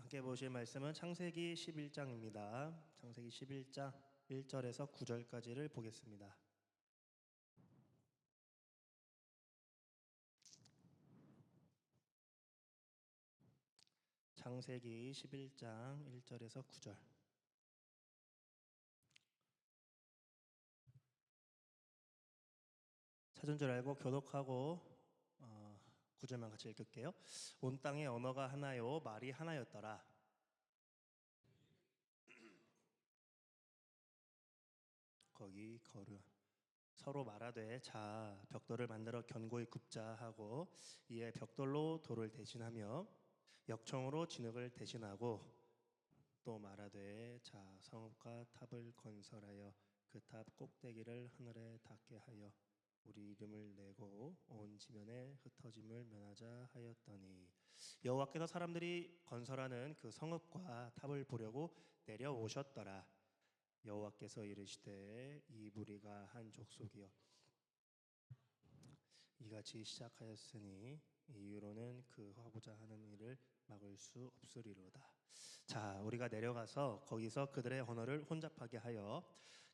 함께 보실 말씀은 창세기 11장입니다. 창세기 11장 1절에서 9절까지를 보겠습니다. 창세기 11장 1절에서 9절. 찾은 줄 알고 교독하고 9절만 같이 읽을게요. 온 땅의 언어가 하나요 말이 하나였더라. 거기 거류 서로 말하되 자 벽돌을 만들어 견고히 굽자 하고 이에 벽돌로 돌을 대신하며 역청으로 진흙을 대신하고 또 말하되 자 성읍과 탑을 건설하여 그 탑 꼭대기를 하늘에 닿게 하여 우리 이름을 내고 온 지면에 흩어짐을 면하자 하였더니 여호와께서 사람들이 건설하는 그 성읍과 탑을 보려고 내려오셨더라. 여호와께서 이르시되 이 무리가 한 족속이여 이같이 시작하였으니 이유로는 그 하고자 하는 일을 막을 수 없으리로다. 자, 우리가 내려가서 거기서 그들의 언어를 혼잡하게 하여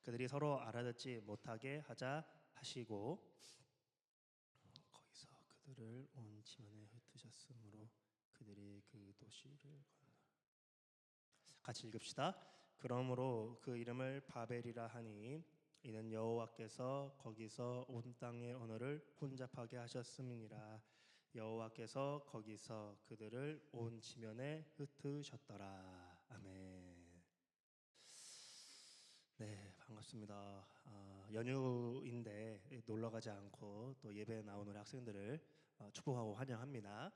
그들이 서로 알아듣지 못하게 하자 하시고 거기서 그들을 온 지면에 흩으셨으므로 그들이 그 도시를 같이 읽읍시다. 그러므로 그 이름을 바벨이라 하니 이는 여호와께서 거기서 온 땅의 언어를 혼잡하게 하셨음이니라. 여호와께서 거기서 그들을 온 지면에 흩으셨더라. 아멘. 네, 반갑습니다. 연휴인데 놀러 가지 않고 또 예배에 나온 우리 학생들을 축복하고 환영합니다.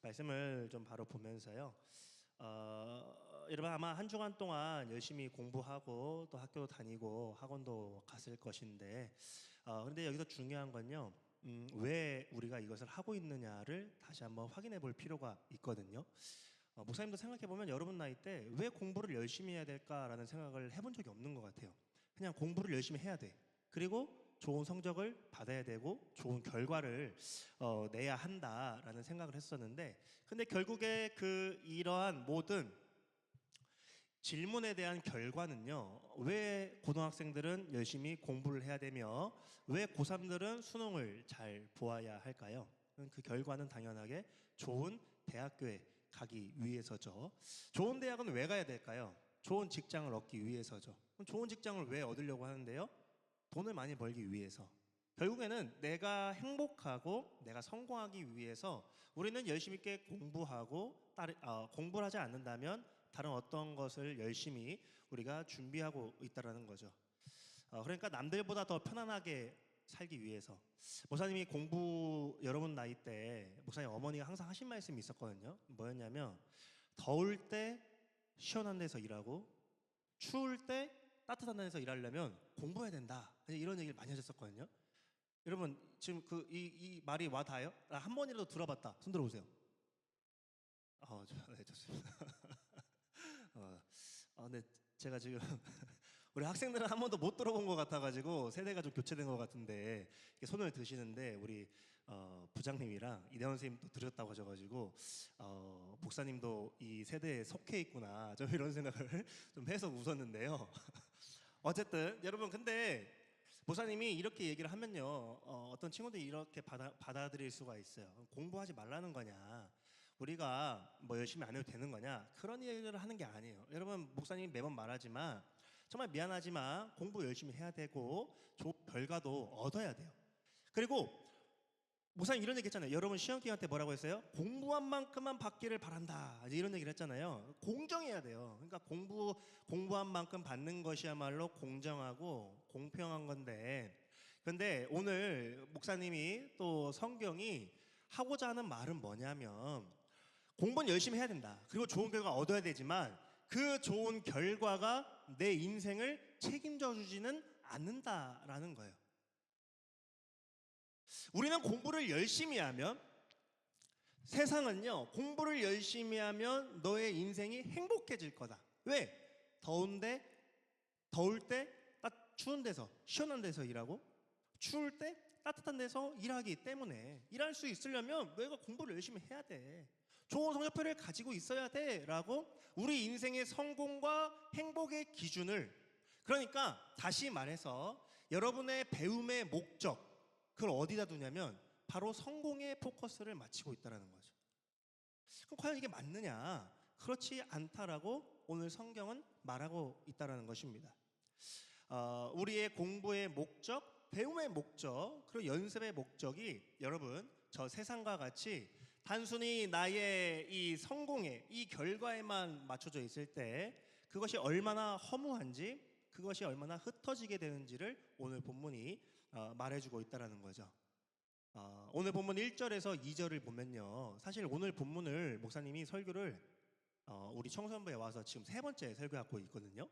말씀을 좀 바로 보면서요. 여러분 아마 한 주간 동안 열심히 공부하고 또 학교도 다니고 학원도 갔을 것인데 그런데 여기서 중요한 건요. 왜 우리가 이것을 하고 있느냐를 다시 한번 확인해 볼 필요가 있거든요. 목사님도 생각해 보면 여러분 나이 때 왜 공부를 열심히 해야 될까라는 생각을 해본 적이 없는 것 같아요. 그냥 공부를 열심히 해야 돼. 그리고 좋은 성적을 받아야 되고 좋은 결과를 내야 한다라는 생각을 했었는데, 근데 결국에 이러한 모든 질문에 대한 결과는요, 왜 고등학생들은 열심히 공부를 해야 되며 왜 고3들은 수능을 잘 보아야 할까요? 그 결과는 당연하게 좋은 대학교에 가기 위해서죠. 좋은 대학은 왜 가야 될까요? 좋은 직장을 얻기 위해서죠. 그럼 좋은 직장을 왜 얻으려고 하는데요? 돈을 많이 벌기 위해서. 결국에는 내가 행복하고 내가 성공하기 위해서 우리는 열심히 있게 공부하고 공부를 하지 않는다면 다른 어떤 것을 열심히 우리가 준비하고 있다는 거죠. 그러니까 남들보다 더 편안하게 살기 위해서. 목사님이 여러분 나이 때 목사님 어머니가 항상 하신 말씀이 있었거든요. 뭐였냐면 더울 때 시원한 데서 일하고 추울 때 따뜻한 데서 일하려면 공부해야 된다. 이런 얘기를 많이 하셨었거든요. 여러분 지금 이 말이 와 닿아요? 한 번이라도 들어봤다. 손 들어보세요. 네, 좋습니다. 근데 제가 지금 우리 학생들은 한 번도 못 들어본 것 같아가지고 세대가 좀 교체된 것 같은데 손을 드시는데 우리 부장님이랑 이대원 선생님도 들으셨다고 하셔가지고 목사님도 이 세대에 속해 있구나 좀 이런 생각을 좀 해서 웃었는데요. 어쨌든 여러분 근데 목사님이 이렇게 얘기를 하면요 어떤 친구들이 이렇게 받아들일 수가 있어요. 공부하지 말라는 거냐, 우리가 뭐 열심히 안 해도 되는 거냐, 그런 얘기를 하는 게 아니에요. 여러분 목사님이 매번 말하지만 정말 미안하지만 공부 열심히 해야 되고 좋은 결과도 얻어야 돼요. 그리고 목사님 이런 얘기 했잖아요. 여러분 시험 기간 때 뭐라고 했어요? 공부한 만큼만 받기를 바란다, 이런 얘기를 했잖아요. 공정해야 돼요. 그러니까 공부한 만큼 받는 것이야말로 공정하고 공평한 건데, 근데 오늘 목사님이 또 성경이 하고자 하는 말은 뭐냐면 공부는 열심히 해야 된다. 그리고 좋은 결과 얻어야 되지만 그 좋은 결과가 내 인생을 책임져 주지는 않는다라는 거예요. 우리는 공부를 열심히 하면, 세상은요 공부를 열심히 하면 너의 인생이 행복해질 거다. 왜? 더울 때 추운 데서 시원한 데서 일하고 추울 때 따뜻한 데서 일하기 때문에. 일할 수 있으려면 너희가 공부를 열심히 해야 돼. 좋은 성적표를 가지고 있어야 돼라고 우리 인생의 성공과 행복의 기준을, 그러니까 다시 말해서 여러분의 배움의 목적, 그걸 어디다 두냐면 바로 성공에 포커스를 맞추고 있다는 거죠. 그럼 과연 이게 맞느냐? 그렇지 않다라고 오늘 성경은 말하고 있다는 것입니다. 우리의 공부의 목적, 배움의 목적, 그리고 연습의 목적이 여러분 저 세상과 같이 단순히 나의 이 성공에, 이 결과에만 맞춰져 있을 때 그것이 얼마나 허무한지, 그것이 얼마나 흩어지게 되는지를 오늘 본문이 말해주고 있다는 거죠. 오늘 본문 1절에서 2절을 보면요, 사실 오늘 본문을 목사님이 설교를 우리 청소년부에 와서 지금 3번째 설교하고 있거든요.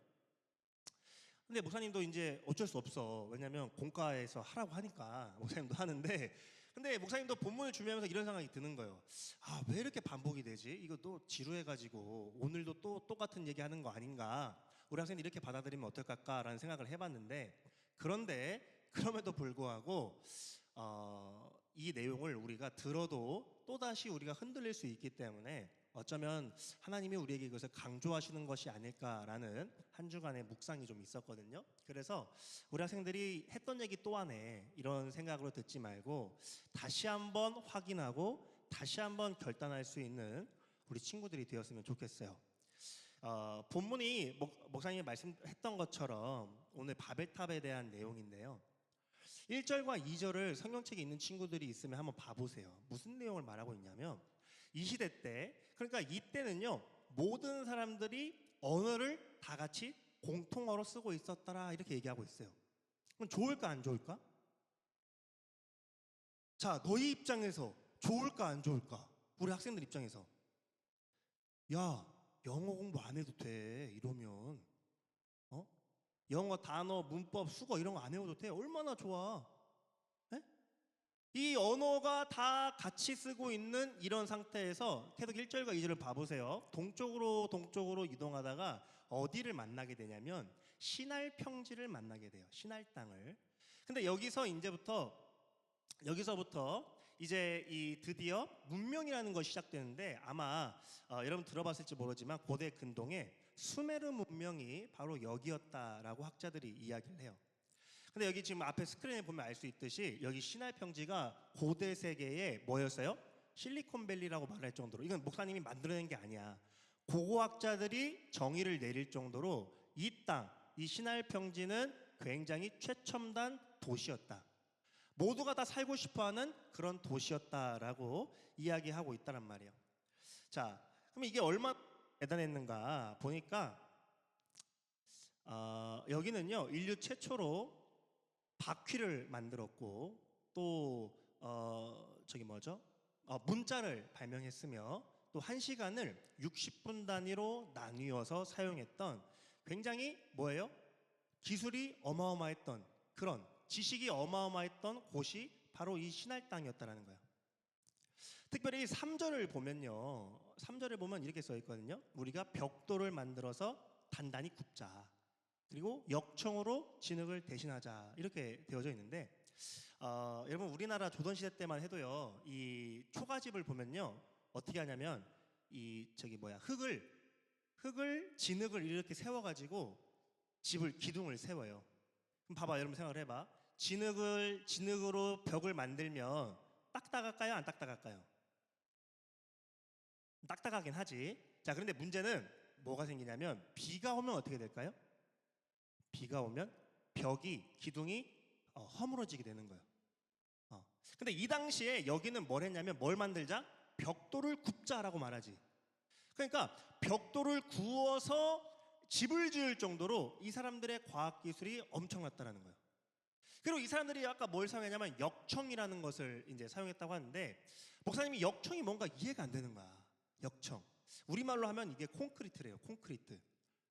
근데 목사님도 이제 어쩔 수 없어. 왜냐면 공과에서 하라고 하니까 목사님도 하는데, 근데 목사님도 본문을 준비하면서 이런 생각이 드는 거예요. 아, 왜 이렇게 반복이 되지? 이거 또 지루해가지고 오늘도 또 똑같은 얘기 하는 거 아닌가? 우리 학생이 이렇게 받아들이면 어떨까라는 생각을 해봤는데, 그런데 그럼에도 불구하고 이 내용을 우리가 들어도 또다시 우리가 흔들릴 수 있기 때문에 어쩌면 하나님이 우리에게 이것을 강조하시는 것이 아닐까라는 한 주간의 묵상이 좀 있었거든요. 그래서 우리 학생들이 했던 얘기 또 하네, 이런 생각으로 듣지 말고 다시 한번 확인하고 다시 한번 결단할 수 있는 우리 친구들이 되었으면 좋겠어요. 본문이 목사님이 말씀했던 것처럼 오늘 바벨탑에 대한 내용인데요, 1절과 2절을 성경책에 있는 친구들이 있으면 한번 봐보세요. 무슨 내용을 말하고 있냐면, 이 시대 때, 그러니까 이때는요 모든 사람들이 언어를 다 같이 공통어로 쓰고 있었더라, 이렇게 얘기하고 있어요. 그럼 좋을까 안 좋을까? 자, 너희 입장에서 좋을까 안 좋을까? 우리 학생들 입장에서, 야, 영어 공부 안 해도 돼 이러면, 영어 단어, 문법, 수거 이런 거 안 해도 돼, 얼마나 좋아. 에? 이 언어가 다 같이 쓰고 있는 이런 상태에서 계속 1절과 2절을 봐보세요. 동쪽으로 이동하다가 어디를 만나게 되냐면 시날 평지를 만나게 돼요. 시날 땅을. 근데 여기서부터 이제 이 드디어 문명이라는 것이 시작되는데, 아마 여러분 들어봤을지 모르지만 고대 근동에 수메르 문명이 바로 여기였다라고 학자들이 이야기를 해요. 근데 여기 지금 앞에 스크린에 보면 알 수 있듯이 여기 시나이 평지가 고대 세계의 뭐였어요? 실리콘밸리라고 말할 정도로, 이건 목사님이 만들어낸 게 아니야. 고고학자들이 정의를 내릴 정도로 이 땅, 이 시나이 평지는 굉장히 최첨단 도시였다. 모두가 다 살고 싶어하는 그런 도시였다라고 이야기하고 있다란 말이에요. 자, 그럼 이게 얼마나 대단했는가 보니까 여기는요 인류 최초로 바퀴를 만들었고, 또 문자를 발명했으며, 또 1시간을 60분 단위로 나뉘어서 사용했던, 굉장히 기술이 어마어마했던, 그런 지식이 어마어마했던 곳이 바로 이 시날 땅이었다라는 거예요. 특별히 3절을 보면요, 3절을 보면 이렇게 써 있거든요. 우리가 벽돌을 만들어서 단단히 굽자, 그리고 역청으로 진흙을 대신하자, 이렇게 되어져 있는데, 여러분 우리나라 조선시대 때만 해도요 이 초가집을 보면요 어떻게 하냐면 흙을 진흙을 이렇게 세워가지고 기둥을 세워요. 그럼 봐봐, 여러분 생각을 해봐. 진흙으로 벽을 만들면 딱딱할까요 안 딱딱할까요? 딱딱하긴 하지. 자, 그런데 문제는 뭐가 생기냐면, 비가 오면 어떻게 될까요? 비가 오면 기둥이 허물어지게 되는 거예요. 근데 이 당시에 여기는 뭘 했냐면, 뭘 만들자? 벽돌을 굽자라고 말하지. 그러니까 벽돌을 구워서 집을 지을 정도로 이 사람들의 과학기술이 엄청났다는 거예요. 그리고 이 사람들이 아까 뭘 사용했냐면 역청이라는 것을 이제 사용했다고 하는데, 목사님이 역청이 뭔가 이해가 안 되는 거야. 역청. 우리말로 하면 이게 콘크리트래요. 콘크리트.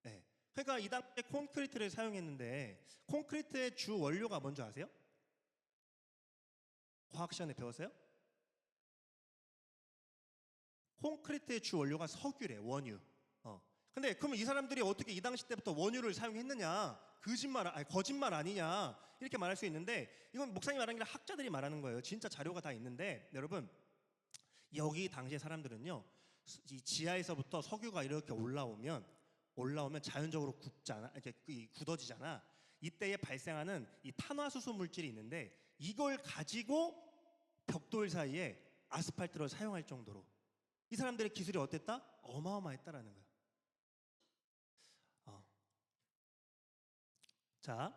네. 그러니까 이 당시에 콘크리트를 사용했는데, 콘크리트의 주 원료가 뭔지 아세요? 과학 시간에 배웠어요? 콘크리트의 주 원료가 석유래, 원유. 근데 그러면 이 사람들이 어떻게 이 당시 때부터 원유를 사용했느냐? 거짓말 아니냐? 이렇게 말할 수 있는데, 이건 목사님이 말하는 게 아니라 학자들이 말하는 거예요. 진짜 자료가 다 있는데, 여러분 여기 당시의 사람들은요 이 지하에서부터 석유가 이렇게 올라오면 자연적으로 굳잖아, 이렇게 굳어지잖아. 이때에 발생하는 이 탄화수소 물질이 있는데 이걸 가지고 벽돌 사이에 아스팔트를 사용할 정도로 이 사람들의 기술이 어땠다? 어마어마했다라는 거야. 어. 자,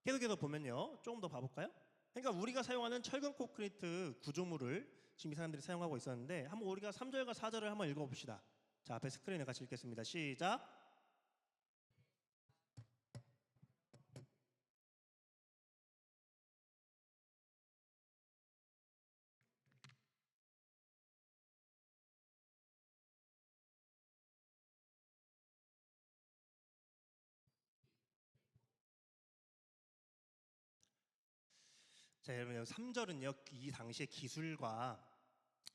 계속해서 보면요, 조금 더 봐볼까요? 그러니까 우리가 사용하는 철근 콘크리트 구조물을 지금 이 사람들이 사용하고 있었는데 한번 우리가 3절과 4절을 한번 읽어봅시다. 자, 앞에 스크린에 같이 읽겠습니다. 시작. 자, 여러분 3절은요 이 당시의 기술과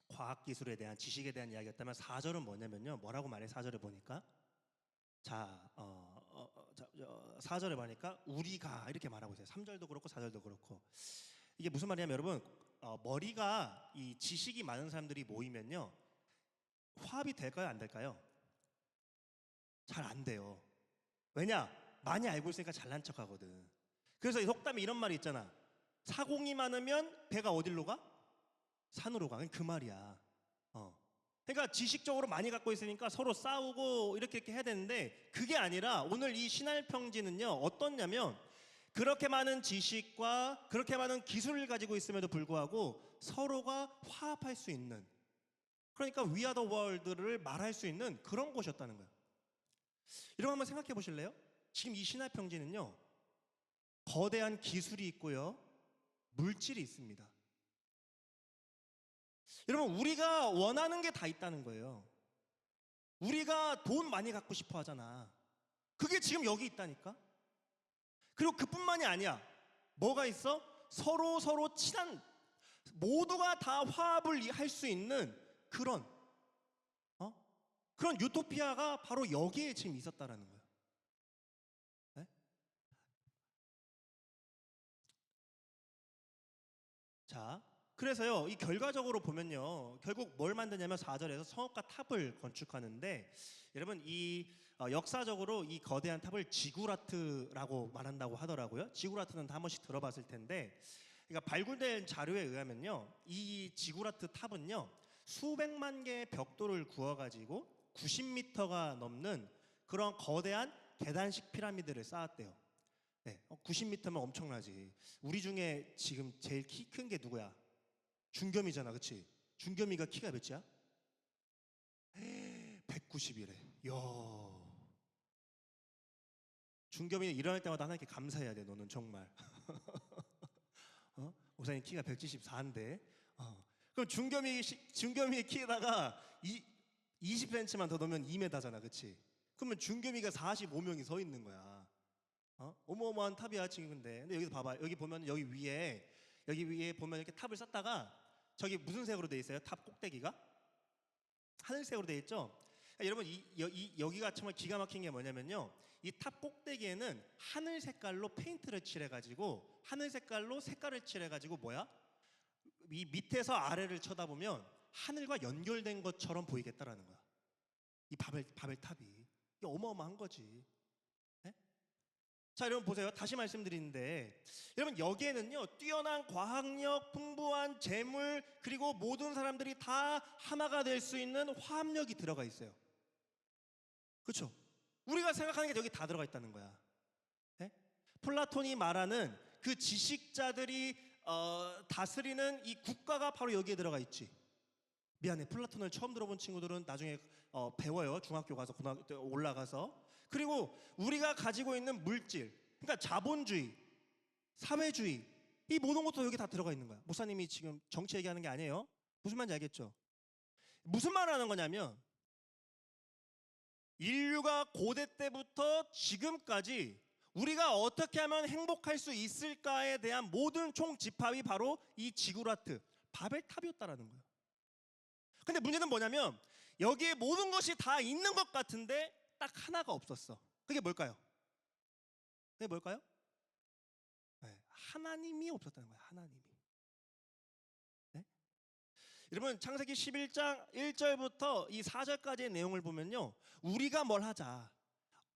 과학 기술에 대한 지식에 대한 이야기였다면 4절은 뭐냐면요, 뭐라고 말해? 4절에 보니까 자, 4절에 보니까 우리가 이렇게 말하고 있어요. 3절도 그렇고 4절도 그렇고. 이게 무슨 말이냐면 여러분, 머리가 이 지식이 많은 사람들이 모이면요 화합이 될까요, 안 될까요? 잘 안 돼요. 왜냐? 많이 알고 있으니까 잘난 척하거든. 그래서 이 속담에 이런 말이 있잖아. 사공이 많으면 배가 어디로 가? 산으로 가. 그 말이야. 그러니까 지식적으로 많이 갖고 있으니까 서로 싸우고 이렇게 해야 되는데 그게 아니라 오늘 이 신할평지는요 어떻냐면 그렇게 많은 지식과 그렇게 많은 기술을 가지고 있음에도 불구하고 서로가 화합할 수 있는, 그러니까 We are the world를 말할 수 있는 그런 곳이었다는 거예요. 이런 거 한번 생각해 보실래요? 지금 이 신화평지는요 거대한 기술이 있고요 물질이 있습니다. 여러분, 우리가 원하는 게 다 있다는 거예요. 우리가 돈 많이 갖고 싶어 하잖아. 그게 지금 여기 있다니까. 그리고 그뿐만이 아니야. 뭐가 있어? 서로 친한, 모두가 다 화합을 할 수 있는 그런 그런 유토피아가 바로 여기에 지금 있었다라는 거예요. 네? 자, 그래서요 이 결과적으로 보면요 결국 뭘 만드냐면 4절에서 성읍과 탑을 건축하는데 여러분 이 역사적으로 이 거대한 탑을 지구라트라고 말한다고 하더라고요. 지구라트는 다 한 번씩 들어봤을 텐데, 그러니까 발굴된 자료에 의하면요 이 지구라트 탑은요 수백만 개의 벽돌을 구워가지고 90m가 넘는 그런 거대한 계단식 피라미드를 쌓았대요. 네, 90m면 엄청나지. 우리 중에 지금 제일 키 큰 게 누구야? 준겸이잖아, 그치? 준겸이가 키가 몇이야? 190이래. 이야. 준겸이 일어날 때마다 하나님께 감사해야 돼. 너는 정말. 목사님 키가 174인데. 그럼 준겸이 키에다가 20cm만 더 넣으면 2m잖아, 그치? 그러면 준겸이가 45명이 서 있는 거야. 어마어마한 탑이야 지금. 근데 여기서 봐봐. 여기 위에 보면 이렇게 탑을 쌓다가 저기 무슨 색으로 돼 있어요? 탑 꼭대기가 하늘색으로 돼 있죠. 그러니까 여러분 여기가 정말 기가 막힌 게 뭐냐면요, 이 탑 꼭대기에는 하늘 색깔로 페인트를 칠해가지고 하늘 색깔로 색깔을 칠해가지고 뭐야? 이 밑에서 아래를 쳐다보면 하늘과 연결된 것처럼 보이겠다라는 거야. 이 바벨 탑이 이게 어마어마한 거지. 네? 자, 여러분 보세요. 다시 말씀드리는데 여러분 여기에는요 뛰어난 과학력, 풍부한 재물, 그리고 모든 사람들이 다 하나가 될 수 있는 화합력이 들어가 있어요. 그렇죠? 우리가 생각하는 게 여기 다 들어가 있다는 거야. 네? 플라톤이 말하는 그 지식자들이 다스리는 이 국가가 바로 여기에 들어가 있지. 미안해, 플라톤을 처음 들어본 친구들은 나중에 배워요. 중학교 가서 고등학교 때 올라가서. 그리고 우리가 가지고 있는 물질, 그러니까 자본주의, 사회주의, 이 모든 것도 여기 다 들어가 있는 거야. 목사님이 지금 정치 얘기하는 게 아니에요. 무슨 말인지 알겠죠? 무슨 말을 하는 거냐면 인류가 고대 때부터 지금까지 우리가 어떻게 하면 행복할 수 있을까에 대한 모든 총집합이 바로 이 지구라트 바벨탑이었다라는 거예요. 근데 문제는 뭐냐면 여기에 모든 것이 다 있는 것 같은데 딱 하나가 없었어. 그게 뭘까요? 그게 뭘까요? 네, 하나님이 없었다는 거예요. 하나님이. 네? 여러분 창세기 11장 1절부터 이 4절까지의 내용을 보면요, 우리가 뭘 하자.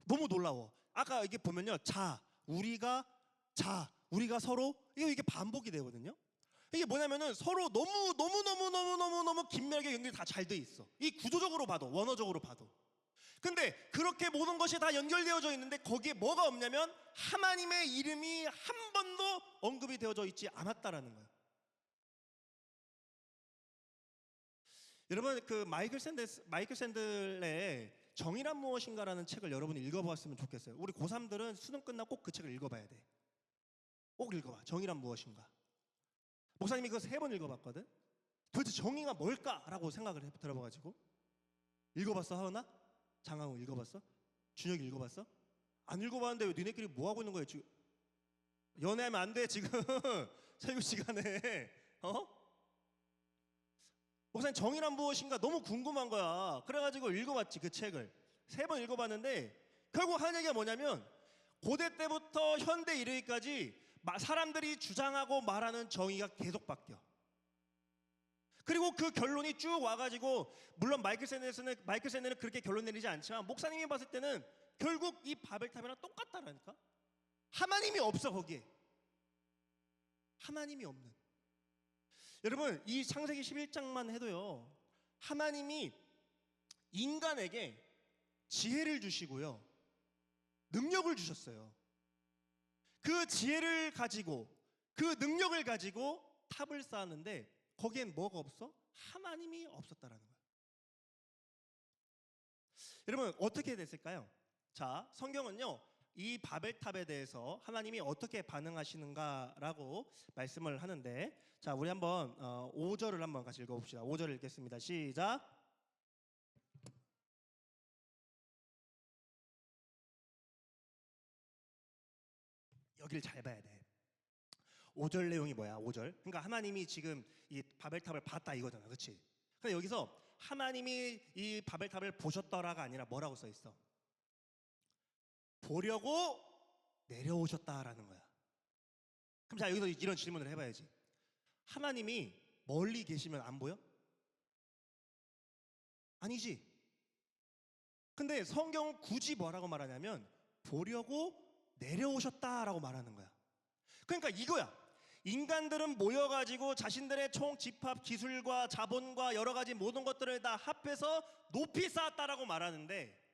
너무 놀라워. 아까 이게 보면요, 우리가 서로, 이게 반복이 되거든요. 이게 뭐냐면은 서로 너무 긴밀하게 연결이 다 잘 돼 있어. 이 구조적으로 봐도, 원어적으로 봐도. 근데 그렇게 모든 것이 다 연결되어져 있는데 거기에 뭐가 없냐면 하나님의 이름이 한 번도 언급이 되어져 있지 않았다라는 거예요. 여러분 그 마이클 샌들의 정의란 무엇인가라는 책을 여러분이 읽어보았으면 좋겠어요. 우리 고3들은 수능 끝나고 꼭 그 책을 읽어봐야 돼. 꼭 읽어봐. 정의란 무엇인가. 목사님이 그거 3번 읽어봤거든. 도대체 정의가 뭘까라고 생각을 들어봐가지고. 읽어봤어 하은아? 장항우 읽어봤어? 준혁이 읽어봤어? 안 읽어봤는데 왜 니네끼리 뭐 하고 있는 거야 지금? 연애하면 안 돼 지금. 설교 시간에. 목사님 정의란 무엇인가 너무 궁금한 거야. 그래가지고 읽어봤지 그 책을. 3번 읽어봤는데 결국 하는 얘기가 뭐냐면 고대 때부터 현대 이르기까지 사람들이 주장하고 말하는 정의가 계속 바뀌어. 그리고 그 결론이 쭉 와가지고 물론 마이클 샌들은 그렇게 결론 내리지 않지만 목사님이 봤을 때는 결국 이 바벨탑이랑 똑같다라니까. 하나님이 없어 거기에. 하나님이 없는. 여러분 이 창세기 11장만 해도요, 하나님이 인간에게 지혜를 주시고요, 능력을 주셨어요. 그 지혜를 가지고 그 능력을 가지고 탑을 쌓았는데 거기엔 뭐가 없어? 하나님이 없었다라는 거예요. 여러분 어떻게 됐을까요? 자, 성경은요 이 바벨탑에 대해서 하나님이 어떻게 반응하시는가라고 말씀을 하는데, 자 우리 한번 5절을 한번 같이 읽어봅시다. 5절 읽겠습니다. 시작. 여기를 잘 봐야 돼. 5절 내용이 뭐야? 5절. 그러니까 하나님이 지금 이 바벨탑을 봤다 이거잖아. 그렇지? 근데 여기서 하나님이 이 바벨탑을 보셨더라가 아니라 뭐라고 써 있어? 보려고 내려오셨다라는 거야. 그럼 자 여기서 이런 질문을 해봐야지. 하나님이 멀리 계시면 안 보여? 아니지. 근데 성경은 굳이 뭐라고 말하냐면 보려고 내려오셨다라고 말하는 거야. 그러니까 이거야. 인간들은 모여가지고 자신들의 총집합 기술과 자본과 여러 가지 모든 것들을 다 합해서 높이 쌓았다라고 말하는데,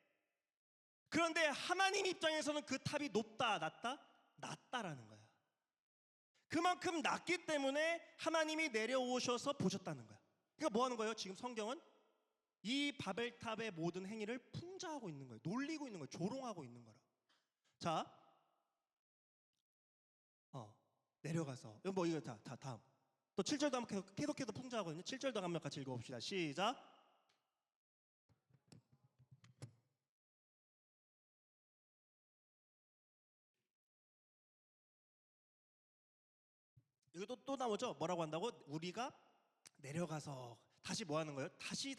그런데 하나님 입장에서는 그 탑이 높다, 낮다? 낮다라는 거야. 그만큼 낮기 때문에 하나님이 내려오셔서 보셨다는 거야. 그러니까 뭐 하는 거예요? 지금 성경은 이 바벨탑의 모든 행위를 풍자하고 있는 거예요. 놀리고 있는 거예요. 조롱하고 있는 거라. 자, 내려가서 이거 다음 또 7절도 한번 계속해서 풍자하거든요. 7절도 한번 같이 읽어봅시다. 시작. 여기 또 나오죠. 뭐라고 한다고? 우리가 내려가서 다시 뭐 하는 거예요? 다시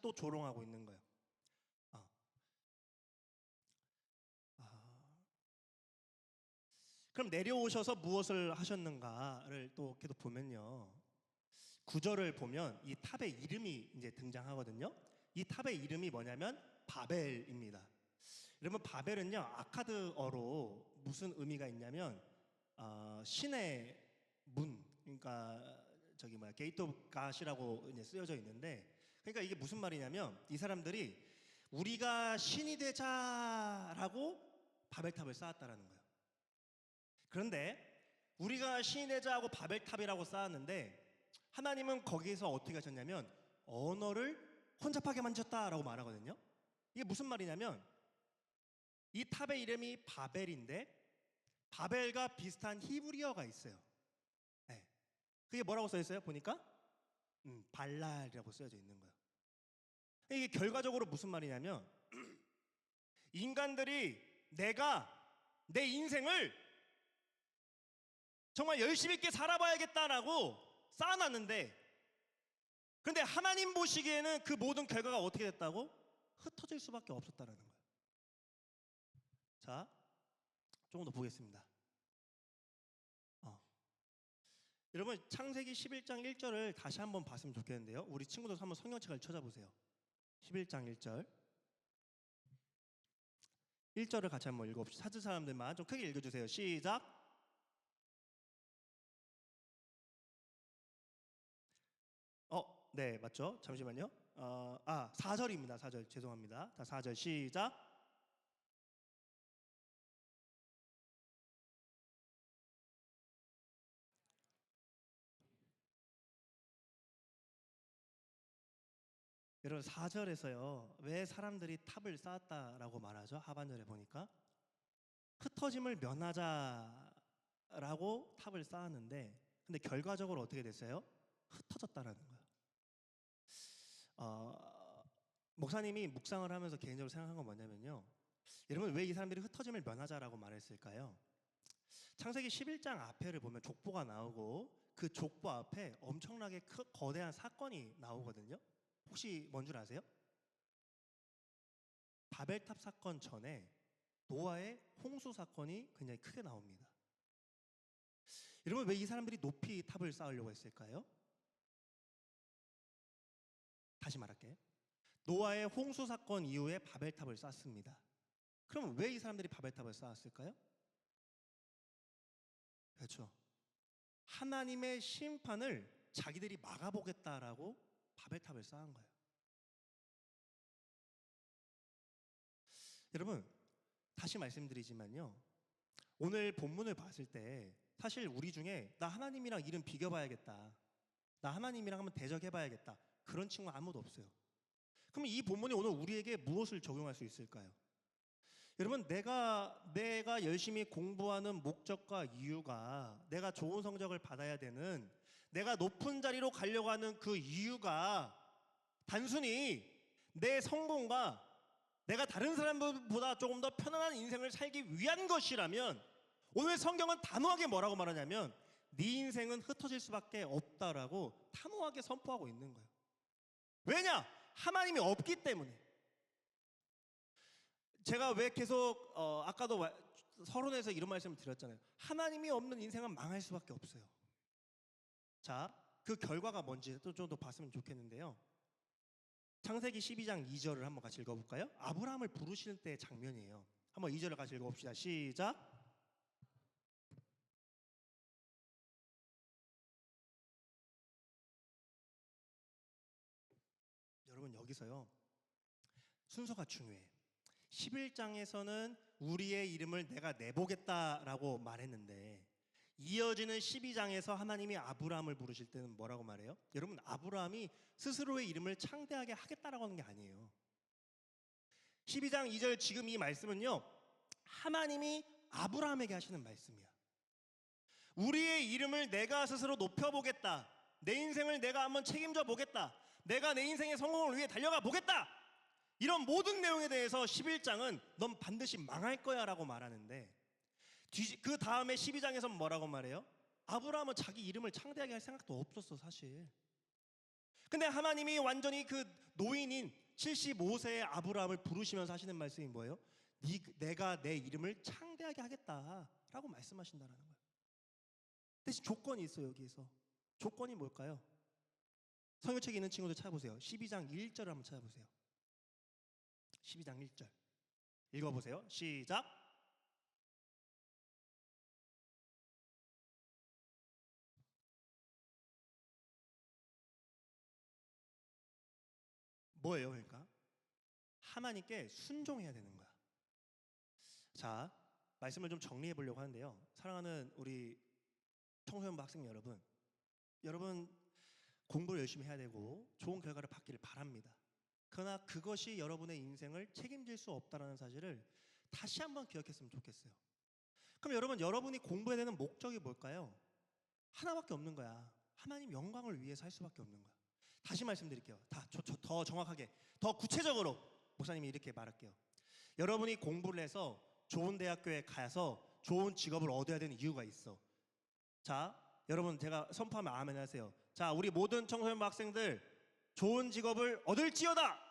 또 조롱하고 있는 거예요. 그럼 내려오셔서 무엇을 하셨는가를 또 계속 보면요, 9절을 보면 이 탑의 이름이 이제 등장하거든요. 이 탑의 이름이 뭐냐면 바벨입니다. 여러분 바벨은요 아카드어로 무슨 의미가 있냐면 신의 문, 그러니까 게이트 오브 갓이라고 이제 쓰여져 있는데, 그러니까 이게 무슨 말이냐면 이 사람들이 우리가 신이 되자라고 바벨탑을 쌓았다라는 거예요. 그런데 우리가 신이 되자하고 바벨탑이라고 쌓았는데 하나님은 거기에서 어떻게 하셨냐면 언어를 혼잡하게 만졌다라고 말하거든요. 이게 무슨 말이냐면 이 탑의 이름이 바벨인데 바벨과 비슷한 히브리어가 있어요. 네. 그게 뭐라고 써 있어요? 보니까 발랄이라고 쓰여져 있는 거예요. 이게 결과적으로 무슨 말이냐면 인간들이 내가 내 인생을 정말 열심히 있게 살아봐야겠다라고 쌓아놨는데, 그런데 하나님 보시기에는 그 모든 결과가 어떻게 됐다고? 흩어질 수밖에 없었다라는 거예요. 자, 조금 더 보겠습니다. 여러분 창세기 11장 1절을 다시 한번 봤으면 좋겠는데요. 우리 친구들 한번 성경책을 찾아보세요. 11장 1절. 1절을 같이 한번 읽어봅시다. 찾은 사람들만 좀 크게 읽어주세요. 시작. 네, 맞죠? 잠시만요. 4절입니다. 4절 죄송합니다. 다 4절 시작. 여러분 4절에서요. 왜 사람들이 탑을 쌓았다라고 말하죠? 하반절에 보니까 흩어짐을 면하자라고 탑을 쌓았는데 근데 결과적으로 어떻게 됐어요? 흩어졌다라는 거예요. 목사님이 묵상을 하면서 개인적으로 생각한 건 뭐냐면요. 여러분 왜 이 사람들이 흩어짐을 면하자라고 말했을까요? 창세기 11장 앞에를 보면 족보가 나오고 그 족보 앞에 엄청나게 거대한 사건이 나오거든요. 혹시 뭔 줄 아세요? 바벨탑 사건 전에 노아의 홍수 사건이 굉장히 크게 나옵니다. 여러분 왜 이 사람들이 높이 탑을 쌓으려고 했을까요? 다시 말할게요. 노아의 홍수 사건 이후에 바벨탑을 쌓습니다. 그럼 왜 이 사람들이 바벨탑을 쌓았을까요? 그렇죠. 하나님의 심판을 자기들이 막아보겠다라고 바벨탑을 쌓은 거예요. 여러분 다시 말씀드리지만요. 오늘 본문을 봤을 때 사실 우리 중에 나 하나님이랑 이름 비교봐야겠다. 나 하나님이랑 한번 대적해봐야겠다. 그런 친구 아무도 없어요. 그럼 이 본문이 오늘 우리에게 무엇을 적용할 수 있을까요? 여러분 내가 열심히 공부하는 목적과 이유가 내가 좋은 성적을 받아야 되는 내가 높은 자리로 가려고 하는 그 이유가 단순히 내 성공과 내가 다른 사람보다 조금 더 편안한 인생을 살기 위한 것이라면 오늘 성경은 단호하게 뭐라고 말하냐면 네 인생은 흩어질 수밖에 없다라고 단호하게 선포하고 있는 거예요. 왜냐? 하나님이 없기 때문에. 제가 왜 계속 아까도 서론에서 이런 말씀을 드렸잖아요. 하나님이 없는 인생은 망할 수밖에 없어요. 자, 그 결과가 뭔지 또 좀 더 봤으면 좋겠는데요. 창세기 12장 2절을 한번 같이 읽어볼까요? 아브라함을 부르실 때의 장면이에요. 한번 2절을 같이 읽어봅시다. 시작. 여러분 여기서요. 순서가 중요해요. 11장에서는 우리의 이름을 내가 내보겠다라고 말했는데 이어지는 12장에서 하나님이 아브라함을 부르실 때는 뭐라고 말해요? 여러분 아브라함이 스스로의 이름을 창대하게 하겠다라고 하는 게 아니에요. 12장 2절 지금 이 말씀은요. 하나님이 아브라함에게 하시는 말씀이야. 우리의 이름을 내가 스스로 높여보겠다. 내 인생을 내가 한번 책임져 보겠다. 내가 내 인생의 성공을 위해 달려가 보겠다. 이런 모든 내용에 대해서 11장은 넌 반드시 망할 거야 라고 말하는데 그 다음에 12장에서는 뭐라고 말해요? 아브라함은 자기 이름을 창대하게 할 생각도 없었어 사실. 근데 하나님이 완전히 그 노인인 75세의 아브라함을 부르시면서 하시는 말씀이 뭐예요? 내가 내 이름을 창대하게 하겠다라고 말씀하신다는 거예요. 대신 조건이 있어요 여기에서. 조건이 뭘까요? 성경책에 있는 친구들 찾아보세요. 12장 1절을 한번 찾아보세요. 12장 1절 읽어보세요. 시작. 뭐예요 그러니까? 하나님께 순종해야 되는 거야. 자, 말씀을 좀 정리해 보려고 하는데요. 사랑하는 우리 청소년부 학생 여러분, 여러분 공부를 열심히 해야 되고 좋은 결과를 받기를 바랍니다. 그러나 그것이 여러분의 인생을 책임질 수 없다는 사실을 다시 한번 기억했으면 좋겠어요. 그럼 여러분, 여러분이 공부해야 되는 목적이 뭘까요? 하나밖에 없는 거야. 하나님 영광을 위해서 할 수밖에 없는 거야. 다시 말씀드릴게요. 더 정확하게, 더 구체적으로 목사님이 이렇게 말할게요. 여러분이 공부를 해서 좋은 대학교에 가서 좋은 직업을 얻어야 되는 이유가 있어. 자, 여러분 제가 선포하면 아멘 하세요. 자, 우리 모든 청소년부 학생들 좋은 직업을 얻을지어다.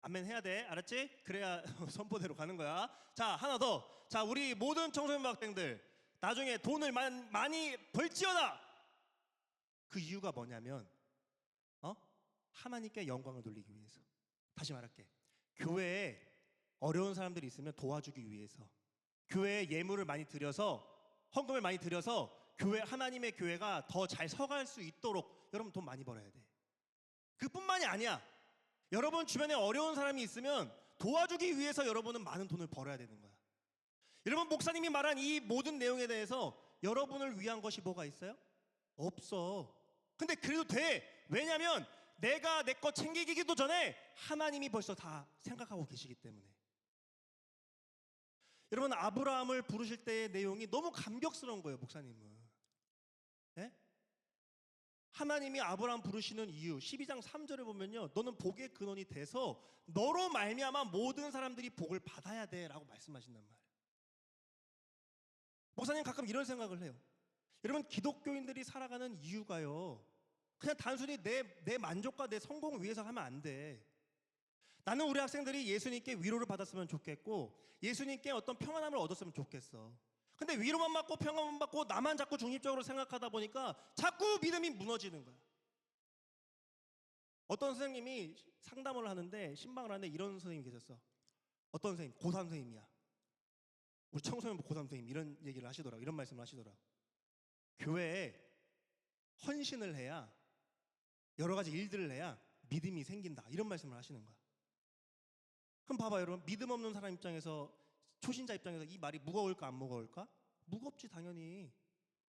아멘 해야 돼. 알았지? 그래야 선포대로 가는 거야. 자, 하나 더. 자, 우리 모든 청소년부 학생들 나중에 돈을 많이 벌지어다. 그 이유가 뭐냐면 하나님께 영광을 돌리기 위해서. 다시 말할게. 교회에 어려운 사람들이 있으면 도와주기 위해서, 교회에 예물을 많이 드려서, 헌금을 많이 드려서 하나님의 교회가 더 잘 서갈 수 있도록 여러분 돈 많이 벌어야 돼. 그뿐만이 아니야. 여러분 주변에 어려운 사람이 있으면 도와주기 위해서 여러분은 많은 돈을 벌어야 되는 거야. 여러분, 목사님이 말한 이 모든 내용에 대해서 여러분을 위한 것이 뭐가 있어요? 없어. 근데 그래도 돼. 왜냐면 내가 내 거 챙기기도 전에 하나님이 벌써 다 생각하고 계시기 때문에. 여러분, 아브라함을 부르실 때의 내용이 너무 감격스러운 거예요, 목사님은. 예? 하나님이 아브라함 부르시는 이유 12장 3절에 보면요, 너는 복의 근원이 돼서 너로 말미암아 모든 사람들이 복을 받아야 돼 라고 말씀하신단 말이에요. 목사님 가끔 이런 생각을 해요. 여러분, 기독교인들이 살아가는 이유가요, 그냥 단순히 내 만족과 내 성공을 위해서 하면 안 돼. 나는 우리 학생들이 예수님께 위로를 받았으면 좋겠고, 예수님께 어떤 평안함을 얻었으면 좋겠어. 근데 위로만 받고 평안만 받고 나만 자꾸 중립적으로 생각하다 보니까 자꾸 믿음이 무너지는 거야. 어떤 선생님이 상담을 하는데, 신방을 하는데 이런 선생님이 계셨어. 어떤 선생님? 고3 선생님이야. 우리 청소년부 고3 선생님 이런 얘기를 하시더라고. 이런 말씀을 하시더라고. 교회에 헌신을 해야, 여러 가지 일들을 해야 믿음이 생긴다, 이런 말씀을 하시는 거야. 그럼 봐봐요, 여러분. 믿음 없는 사람 입장에서, 초신자 입장에서 이 말이 무거울까 안 무거울까? 무겁지, 당연히.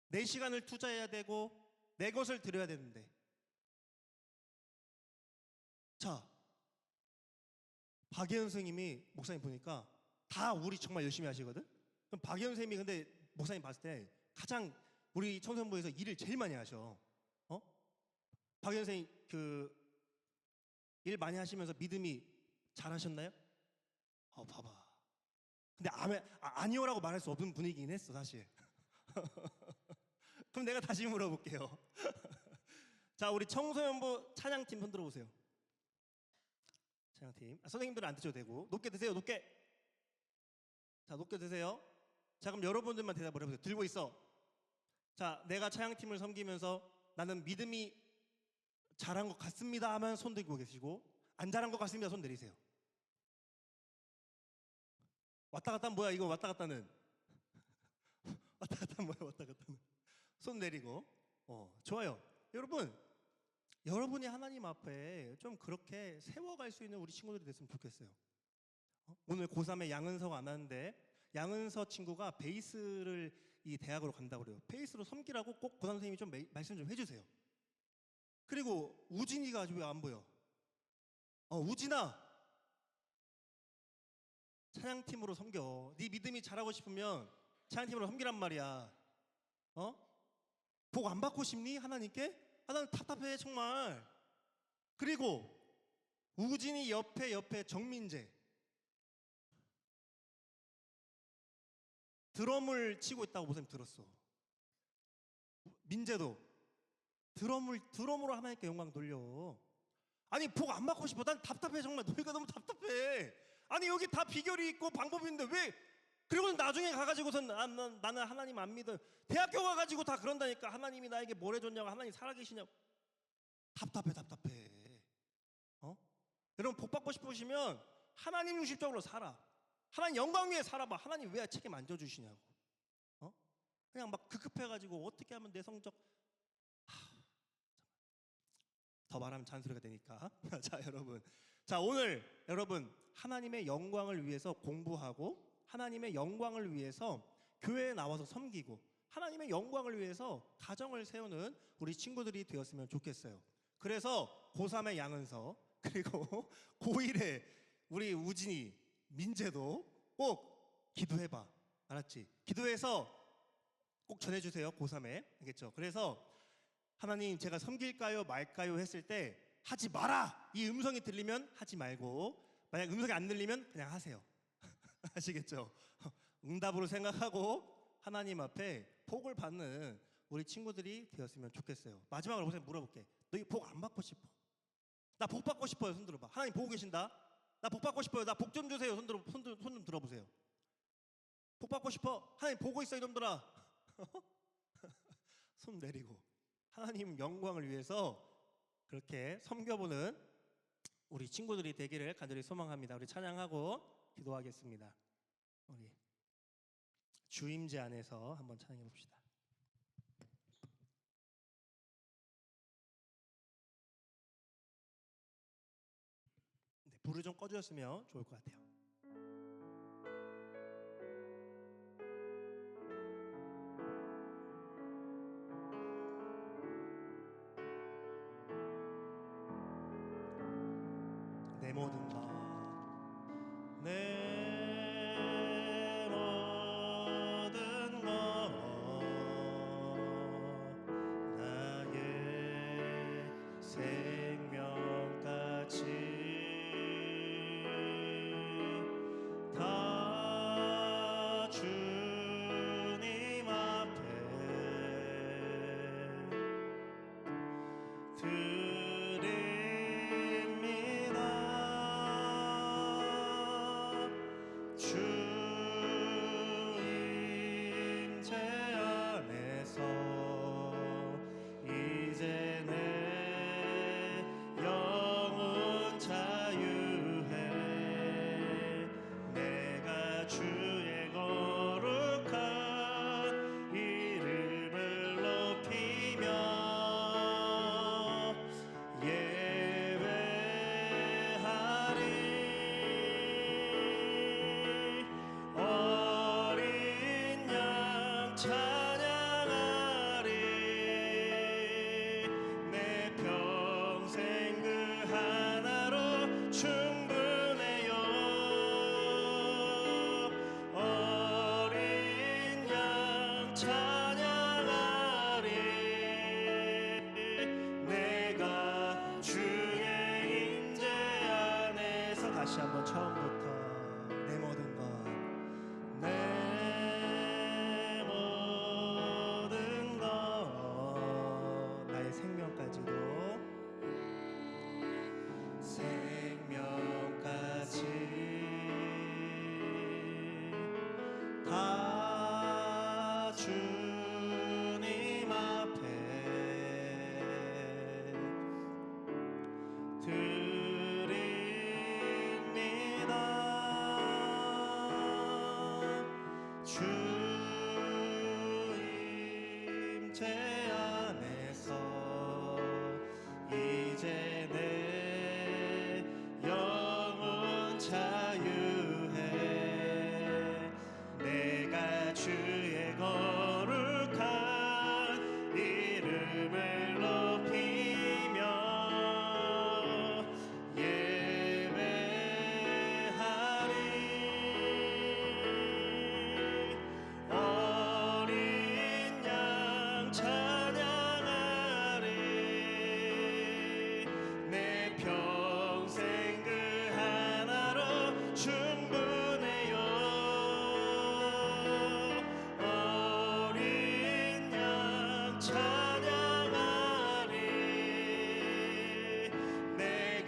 내 시간을 투자해야 되고 내 것을 드려야 되는데. 자, 박예현 선생님이 목사님 보니까 다 우리 정말 열심히 하시거든? 그럼 박예현 선생님이 근데 목사님 봤을 때 가장 우리 청소년부에서 일을 제일 많이 하셔. 박예현 선생님 일 많이 하시면서 믿음이 잘하셨나요? 봐봐. 근데 아니요라고 말할 수 없는 분위기긴 했어, 사실. 그럼 내가 다시 물어볼게요. 자, 우리 청소년부 찬양팀 손 들어보세요. 찬양팀. 선생님들은 안 드셔도 되고. 높게 드세요, 높게. 자, 높게 드세요. 자, 그럼 여러분들만 대답을 해보세요. 들고 있어. 자, 내가 찬양팀을 섬기면서 나는 믿음이 잘한 것 같습니다 하면 손 들고 계시고, 안 잘한 것 같습니다 손 내리세요. 왔다 갔다 뭐야 이거? 왔다 갔다는 왔다 갔다 뭐야? 왔다 갔다는 손 내리고. 좋아요. 여러분이 하나님 앞에 좀 그렇게 세워갈 수 있는 우리 친구들이 됐으면 좋겠어요. 오늘 고3에 양은서가 안 하는데, 양은서 친구가 베이스를 이 대학으로 간다고 그래요. 베이스로 섬기라고 꼭 고3 선생님이 좀 말씀 좀 해주세요. 그리고 우진이가 왜 안 보여? 우진아, 찬양팀으로 섬겨. 네 믿음이 잘하고 싶으면 찬양팀으로 섬기란 말이야. 복 안 받고 싶니? 하나님께? 난 답답해 정말. 그리고 우진이 옆에 정민재, 드럼을 치고 있다고 목사님 들었어. 민재도 드럼으로 하나님께 영광 돌려. 아니, 복 안 받고 싶어. 난 답답해 정말. 너희가 너무 답답해. 아니, 여기 다 비결이 있고 방법이 있는데 왜? 그리고 나중에 가가지고선 나는 하나님 안 믿어. 대학교 가가지고 다 그런다니까. 하나님이 나에게 뭘 해줬냐고, 하나님 살아계시냐고. 답답해. 여러분, 복 받고 싶으시면 하나님 중심적으로 살아. 하나님 영광 위에 살아봐. 하나님 왜 책임 안 져주시냐고. 그냥 막 급급해가지고 어떻게 하면 내 성적, 더 말하면 잔소리가 되니까. 자, 여러분. 자, 오늘 여러분, 하나님의 영광을 위해서 공부하고, 하나님의 영광을 위해서 교회에 나와서 섬기고, 하나님의 영광을 위해서 가정을 세우는 우리 친구들이 되었으면 좋겠어요. 그래서 고3의 양은서, 그리고 고1의 우리 우진이, 민재도 꼭 기도해봐. 알았지? 기도해서 꼭 전해주세요. 고3에. 알겠죠? 그래서 하나님, 제가 섬길까요 말까요 했을 때 하지 마라, 이 음성이 들리면 하지 말고, 만약 음성이 안 들리면 그냥 하세요. 아시겠죠? 응답으로 생각하고 하나님 앞에 복을 받는 우리 친구들이 되었으면 좋겠어요. 마지막으로 목사님 물어볼게. 너희 복 안 받고 싶어? 나 복 받고 싶어요. 손 들어봐. 하나님 보고 계신다. 나 복 받고 싶어요. 나 복 좀 주세요. 손 좀 들어보세요. 복 받고 싶어? 하나님 보고 있어 이놈들아. 손 내리고 하나님 영광을 위해서 그렇게 섬겨보는 우리 친구들이 되기를 간절히 소망합니다. 우리 찬양하고 기도하겠습니다. 우리 주임제 안에서 한번 찬양해 봅시다. 네, 불을 좀 꺼주셨으면 좋을 것 같아요. 내 모든 것, 내 모든 것, 나의 생명까지 다 주님 앞에 주 임재 안에서 이제 내 영혼 자유해. 내가 주의 거룩한 이름을 높이며 찬양하리. 내 평생 그 하나로 충분해요. 어린 양 찬양하리. 내가 주의 임재 안에서 다시 한번 처음부터 내 모든 것, 내 모든 것, 나의 생명까지도 생명까지 다 주님 앞에 주 임재 안에서 이제 내 영혼 자유해. 내가 주의 거룩한 이름을 높이며 어린 양 찬양하리. 어린 양 찬양하리. 내 평생 그 하나로 충분해요. 어린 양 찬양하리.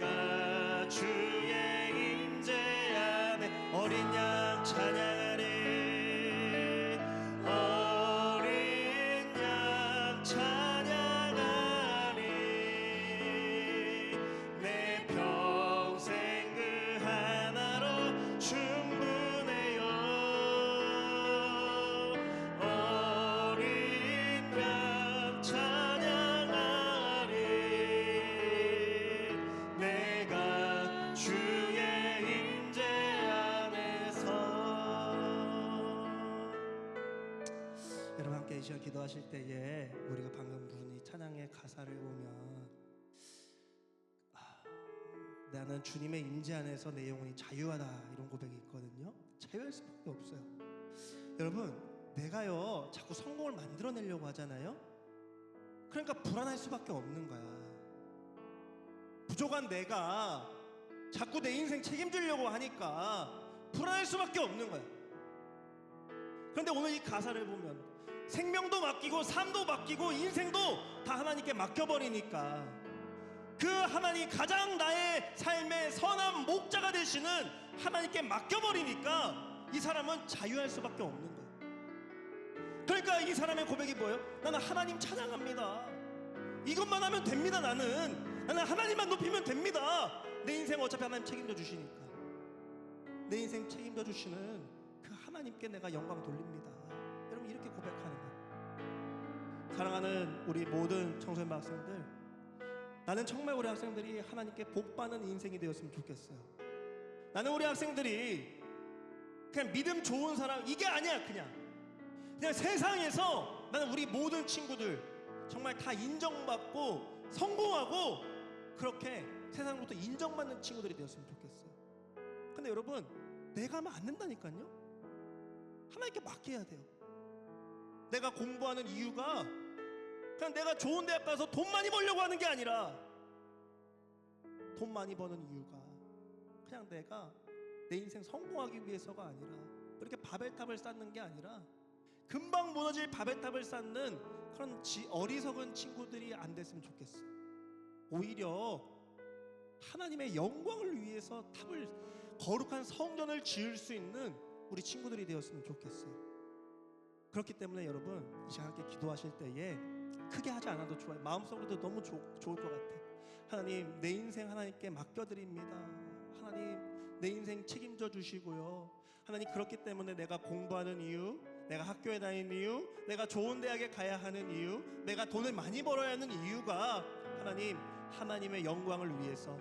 내가 주의 여러분 함께 이 시간 기도하실 때에 우리가 방금 부른 이 찬양의 가사를 보면 나는 주님의 임재 안에서 내 영혼이 자유하다 이런 고백이 있거든요. 자유할 수밖에 없어요. 여러분 내가요 자꾸 성공을 만들어내려고 하잖아요. 그러니까 불안할 수밖에 없는 거야. 부족한 내가 자꾸 내 인생 책임지려고 하니까 불안할 수밖에 없는 거야. 그런데 오늘 이 가사를 보면 생명도 맡기고 삶도 맡기고 인생도 다 하나님께 맡겨버리니까 그 하나님 가장 나의 삶의 선한 목자가 되시는 하나님께 맡겨버리니까 이 사람은 자유할 수밖에 없는 거예요. 그러니까 그러니까 이 사람의 고백이 뭐예요? 나는 하나님 찬양합니다. 이것만 하면 됩니다. 나는 하나님만 높이면 됩니다. 내 인생 어차피 하나님 책임져 주시니까. 내 인생 책임져 주시는 그 하나님께 내가 영광 돌립니다. 여러분, 이렇게 고백하는 거예요. 사랑하는 우리 모든 청소년 학생들, 나는 정말 우리 학생들이 하나님께 복받는 인생이 되었으면 좋겠어요. 나는 우리 학생들이 그냥 믿음 좋은 사람 이게 아니야. 그냥 세상에서 나는 우리 모든 친구들 정말 다 인정받고 성공하고 그렇게 세상부터 인정받는 친구들이 되었으면 좋겠어요. 근데 여러분, 내가 하면 안 된다니까요. 하나님께 맡겨야 돼요. 내가 공부하는 이유가 그냥 내가 좋은 대학 가서 돈 많이 벌려고 하는 게 아니라, 돈 많이 버는 이유가 그냥 내가 내 인생 성공하기 위해서가 아니라, 그렇게 바벨탑을 쌓는 게 아니라 금방 무너질 바벨탑을 쌓는 그런 어리석은 친구들이 안 됐으면 좋겠어요. 오히려 하나님의 영광을 위해서 탑을, 거룩한 성전을 지을 수 있는 우리 친구들이 되었으면 좋겠어요. 그렇기 때문에 여러분, 이 시간 함께 기도하실 때에 크게 하지 않아도 좋아요. 마음속으로도 너무 좋을 것 같아요. 하나님, 내 인생 하나님께 맡겨드립니다. 하나님, 내 인생 책임져 주시고요. 하나님, 그렇기 때문에 내가 공부하는 이유, 내가 학교에 다니는 이유, 내가 좋은 대학에 가야 하는 이유, 내가 돈을 많이 벌어야 하는 이유가 하나님, 하나님의 영광을 위해서,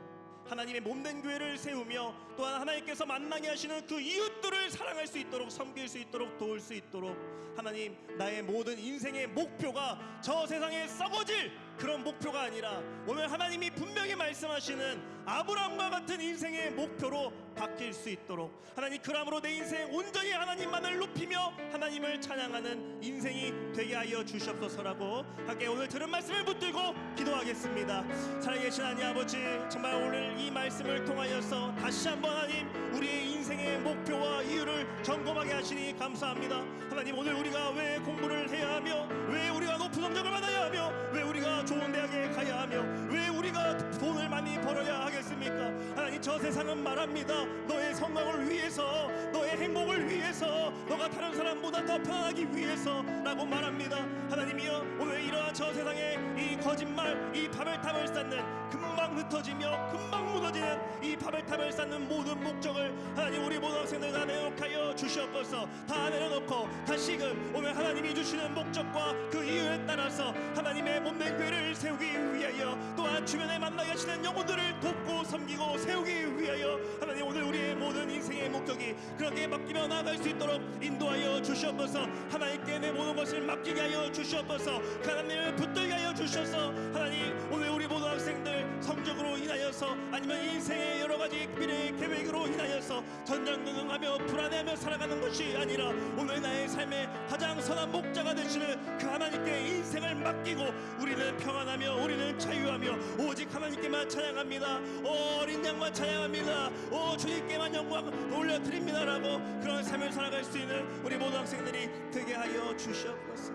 하나님의 몸된 교회를 세우며 또한 하나님께서 만나게 하시는 그 이웃들을 사랑할 수 있도록, 섬길 수 있도록, 도울 수 있도록, 하나님, 나의 모든 인생의 목표가 저 세상에 썩어질 그런 목표가 아니라 오늘 하나님이 분명히 말씀하시는 아브라함과 같은 인생의 목표로 바뀔 수 있도록, 하나님, 그러므로 내 인생 온전히 하나님만을 높이며 하나님을 찬양하는 인생이 되게 하여 주시옵소서라고 함께 오늘 들은 말씀을 붙들고 기도하겠습니다. 살아계신 하나님 아버지, 정말 오늘 이 말씀을 통하여서 다시 한번 하나님, 우리의 인생의 목표와 이유를 점검하게 하시니 감사합니다. 하나님, 오늘 우리가 왜 공부를 해야 하며, 왜 우리가 높은 성적을 받아야 하며, 왜 우리가 좋은 대학에 가야 하며, 왜 우리가 돈을 많이 벌어야 하겠습니까? 하나님, 저 세상은 말합니다. 너의 성공을 위해서, 너의 행복을 위해서, 너가 다른 사람보다 더 편안하기 위해서라고 말합니다. 하나님이여, 오늘 이러한 저 세상에 이 거짓말, 이 바벨탑을 쌓는, 금방 흩어지며 금방 무너지는 이 바벨탑을 쌓는 모든 목적을 하나님, 우리 모든 학생들 다 내놓게 주시옵소서. 다 내려놓고 다시금 오늘 하나님이 주시는 목적과 그 이유에 따라서 하나님의 몸된 교회를 세우기 위하여, 또한 주변에 만나게 하시는 영혼들을 돕고 섬기고 세우기 위하여 하나님, 오늘 우리의 모든 인생의 목적이 그렇게 바뀌며 나아갈 수 있도록 인도하여 주시옵소서. 하나님께 내 모든 것을 맡기게 하여 주시옵소서. 하나님을 붙들게 하여 주셔서 하나님, 오늘 우리 모든 학생들 성적으로 인하여서 아니면 인생의 여러 가지 미래의 계획으로 인하여서 전전긍긍하며 불안해하며 살아가는 것이 아니라 오늘 나의 삶의 가장 선한 목자가 되시는 그 하나님께 인생을 맡기고 우리는 평안하며 우리는 자유하며 오직 하나님께만 찬양합니다. 어린 양만 찬양합니다. 주님께만 영광 올려드립니다라고 그런 삶을 살아갈 수 있는 우리 모든 학생들이 되게 하여 주시옵소서.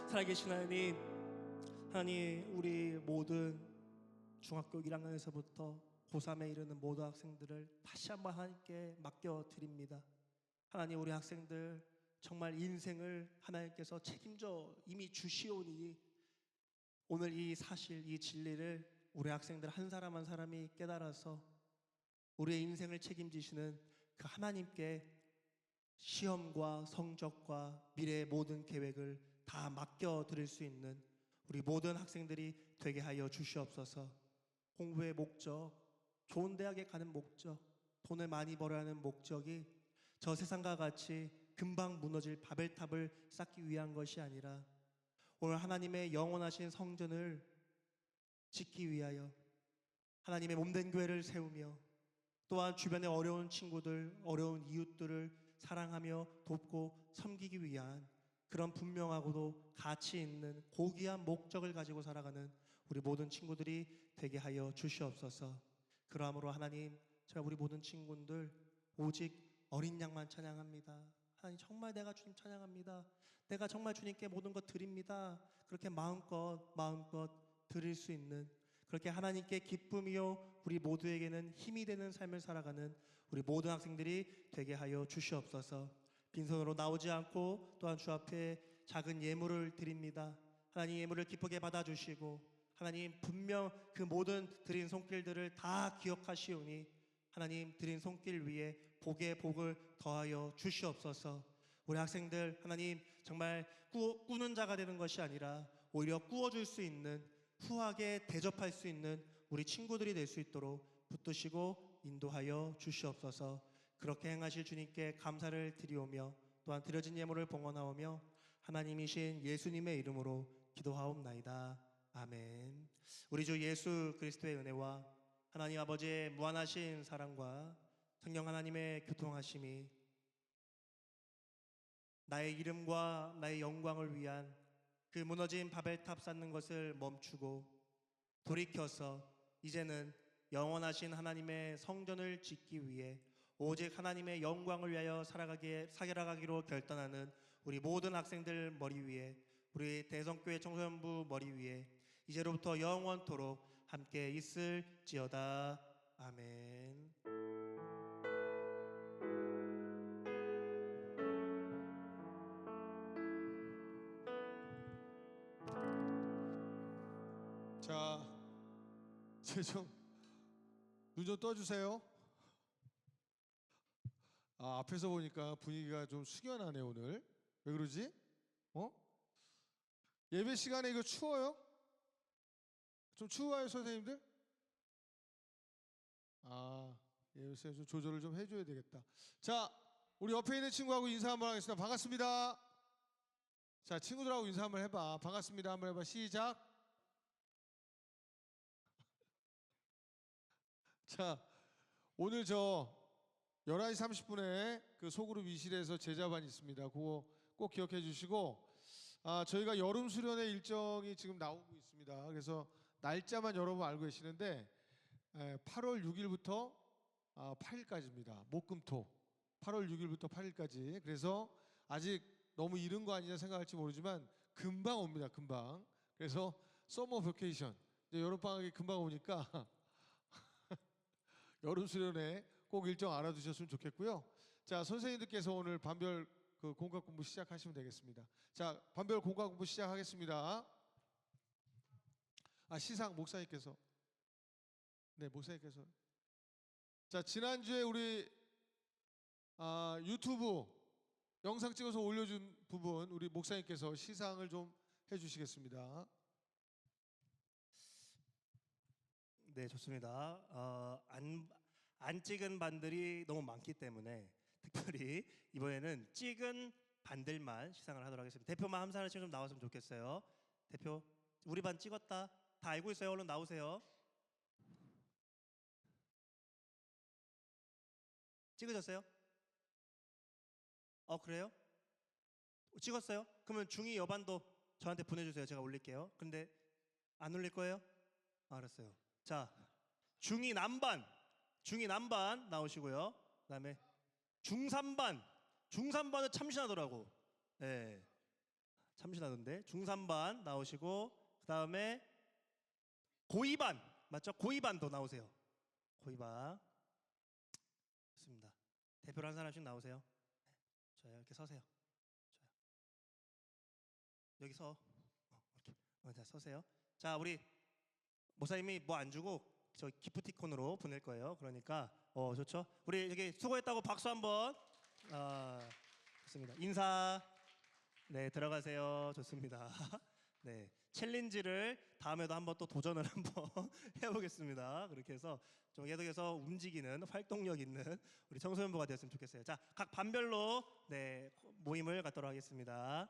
살아계신 하나님, 우리 모든 중학교 1학년에서부터 고3에 이르는 모든 학생들을 다시 한번 하나님께 맡겨드립니다. 하나님, 우리 학생들 정말 인생을 하나님께서 책임져 이미 주시오니 오늘 이 사실, 이 진리를 우리 학생들 한 사람 한 사람이 깨달아서 우리의 인생을 책임지시는 그 하나님께 시험과 성적과 미래의 모든 계획을 다 맡겨드릴 수 있는 우리 모든 학생들이 되게 하여 주시옵소서. 공부의 목적, 좋은 대학에 가는 목적, 돈을 많이 벌어야 하는 목적이 저 세상과 같이 금방 무너질 바벨탑을 쌓기 위한 것이 아니라 오늘 하나님의 영원하신 성전을 짓기 위하여 하나님의 몸된 교회를 세우며 또한 주변의 어려운 친구들, 어려운 이웃들을 사랑하며 돕고 섬기기 위한 그런 분명하고도 가치 있는 고귀한 목적을 가지고 살아가는 우리 모든 친구들이 되게 하여 주시옵소서. 그러므로 하나님, 정말 우리 모든 친구들 오직 어린 양만 찬양합니다. 하나님, 정말 내가 주님 찬양합니다. 내가 정말 주님께 모든 것 드립니다. 그렇게 마음껏 드릴 수 있는, 그렇게 하나님께 기쁨이요 우리 모두에게는 힘이 되는 삶을 살아가는 우리 모든 학생들이 되게 하여 주시옵소서. 빈손으로 나오지 않고 또한 주 앞에 작은 예물을 드립니다. 하나님 예물을 기쁘게 받아주시고 하나님 분명 그 모든 드린 손길들을 다 기억하시오니 하나님 드린 손길 위에 복의 복을 더하여 주시옵소서. 우리 학생들 하나님 정말 꾸는 자가 되는 것이 아니라 오히려 꾸어줄 수 있는 후하게 대접할 수 있는 우리 친구들이 될 수 있도록 붙드시고 인도하여 주시옵소서. 그렇게 행하실 주님께 감사를 드리오며 또한 드려진 예물을 봉헌하오며 하나님이신 예수님의 이름으로 기도하옵나이다. 아멘. 우리 주 예수 그리스도의 은혜와 하나님 아버지의 무한하신 사랑과 성령 하나님의 교통하심이 나의 이름과 나의 영광을 위한 그 무너진 바벨탑 쌓는 것을 멈추고 돌이켜서 이제는 영원하신 하나님의 성전을 짓기 위해 오직 하나님의 영광을 위하여 살아가기로 결단하는 우리 모든 학생들 머리 위에 우리 대성교회 청소년부 머리 위에 이제로부터 영원토록 함께 있을지어다. 아멘. 자, 이제 눈 좀 떠주세요. 앞에서 보니까 분위기가 좀 숙연하네 오늘. 왜 그러지? 예배 시간에 이거 추워요? 좀 추워요 선생님들? 예배 시간에 좀 조절을 좀 해줘야 되겠다. 자, 우리 옆에 있는 친구하고 인사 한번 하겠습니다. 반갑습니다. 자, 친구들하고 인사 한번 해봐. 반갑습니다 한번 해봐. 시작. 자, 오늘 11시 30분에 그 소그룹 이실에서 제자반 있습니다. 그거 꼭 기억해 주시고, 저희가 여름 수련회 일정이 지금 나오고 있습니다. 그래서 날짜만 여러분 알고 계시는데 8월 6일부터 8일까지입니다. 목금토 8월 6일부터 8일까지. 그래서 아직 너무 이른 거 아니냐 생각할지 모르지만 금방 옵니다. 금방. 그래서 서머 버케이션, 여름 방학이 금방 오니까 여름 수련회 꼭 일정 알아두셨으면 좋겠고요. 자, 선생님들께서 오늘 반별 그 공각 공부 시작하시면 되겠습니다. 자, 반별 공각 공부 시작하겠습니다. 시상 목사님께서. 네, 목사님께서. 자, 지난주에 우리 유튜브 영상 찍어서 올려준 부분 우리 목사님께서 시상을 좀 해주시겠습니다. 네, 좋습니다. 안 찍은 반들이 너무 많기 때문에 특별히 이번에는 찍은 반들만 시상을 하도록 하겠습니다. 대표만 한 사람씩 좀 나왔으면 좋겠어요. 대표, 우리 반 찍었다. 다 알고 있어요. 얼른 나오세요. 찍으셨어요? 그래요? 찍었어요? 그러면 중2 여반도 저한테 보내주세요. 제가 올릴게요. 근데 안 올릴 거예요? 알았어요. 자, 중2 남반 나오시고요. 그다음에 중3반은 참신하더라고. 네, 참신하던데. 중3반 나오시고, 그다음에 고2반 맞죠? 고2반도 나오세요. 고2반. 좋습니다. 대표로 한 사람씩 나오세요. 자, 이렇게 서세요. 여기서 이렇게 자, 서세요. 자, 우리 목사님이 뭐 안 주고 저 기프티콘으로 보낼 거예요. 그러니까 좋죠. 우리 여기 수고했다고 박수 한번. 좋습니다. 인사. 네, 들어가세요. 좋습니다. 네, 챌린지를 다음에도 한번 또 도전을 한번 해보겠습니다. 그렇게 해서 좀 계속해서 움직이는 활동력 있는 우리 청소년부가 되었으면 좋겠어요. 자, 각 반별로 네 모임을 갖도록 하겠습니다.